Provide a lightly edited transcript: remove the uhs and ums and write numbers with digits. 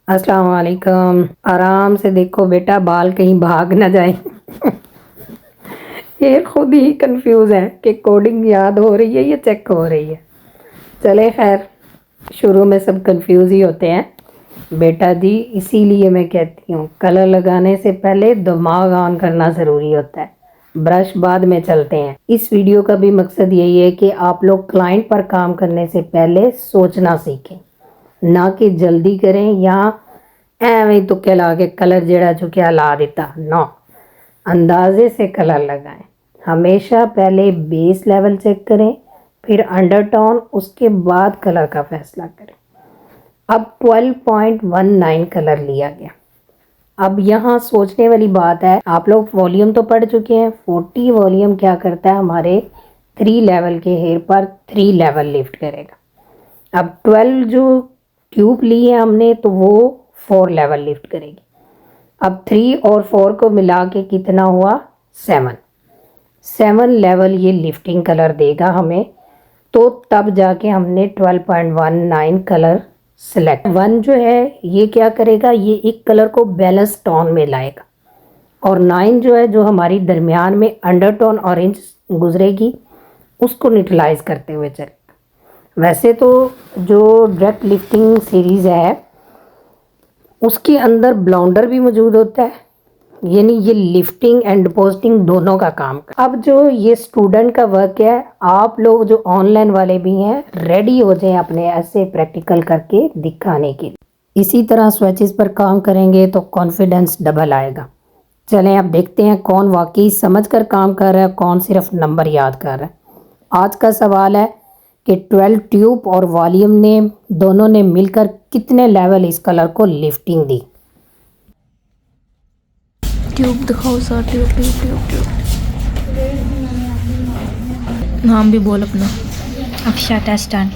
अस्सलाम वालेकुम। आराम से देखो बेटा, बाल कहीं भाग ना जाए। ये खुद ही कंफ्यूज है कि कोडिंग याद हो रही है या चेक हो रही है। चले खैर, शुरू में सब कंफ्यूज ही होते हैं बेटा जी, इसीलिए मैं कहती हूँ कलर लगाने से पहले दिमाग ऑन करना ज़रूरी होता है, ब्रश बाद में चलते हैं। इस वीडियो का भी मकसद यही है कि आप लोग क्लाइंट पर काम करने से पहले सोचना सीखें, ना कि जल्दी करें या एवं तुक्के ला के कलर जेड़ा चुकिया ला देता। नो, अंदाजे से कलर लगाएं। हमेशा पहले बेस लेवल चेक करें, फिर अंडरटोन, उसके बाद कलर का फैसला करें। अब 12.19 कलर लिया गया। अब यहाँ सोचने वाली बात है, आप लोग वॉल्यूम तो पढ़ चुके हैं। 40 वॉल्यूम क्या करता है, हमारे 3 लेवल के हेयर पर 3 लेवल लिफ्ट करेगा। अब 12 जो ट्यूब ली है हमने, तो वो 4 लेवल लिफ्ट करेगी। अब 3 और 4 को मिला के कितना हुआ, 7 लेवल ये लिफ्टिंग कलर देगा हमें। तो तब जाके हमने 12.19 कलर सेलेक्ट। 1 जो है ये क्या करेगा, ये एक कलर को बैलेंस टोन में लाएगा। और 9 जो है, जो हमारी दरमियान में अंडरटोन ऑरेंज गुजरेगी, उसको न्यूट्रलाइज करते हुए चलेगा। वैसे तो जो डायरेक्ट लिफ्टिंग सीरीज़ है उसके अंदर ब्लाउंडर भी मौजूद होता है, यानी ये लिफ्टिंग एंड डिपॉजिटिंग दोनों का काम कर। अब जो ये स्टूडेंट का वर्क है, आप लोग जो ऑनलाइन वाले भी हैं रेडी हो जाएं अपने ऐसे प्रैक्टिकल करके दिखाने के लिए। इसी तरह स्विचेस पर काम करेंगे तो कॉन्फिडेंस डबल आएगा। चलें अब देखते हैं कौन वाकई समझ कर काम कर रहा है, कौन सिर्फ नंबर याद कर रहा है। आज का सवाल है कि 12 ट्यूब और वॉल्यूम ने दोनों ने मिलकर कितने लेवल इस कलर को लिफ्टिंग दी। ट्यूब दिखाओ sir, tube tube tube tube. नाम भी बोल अपना। अक्षता स्टान।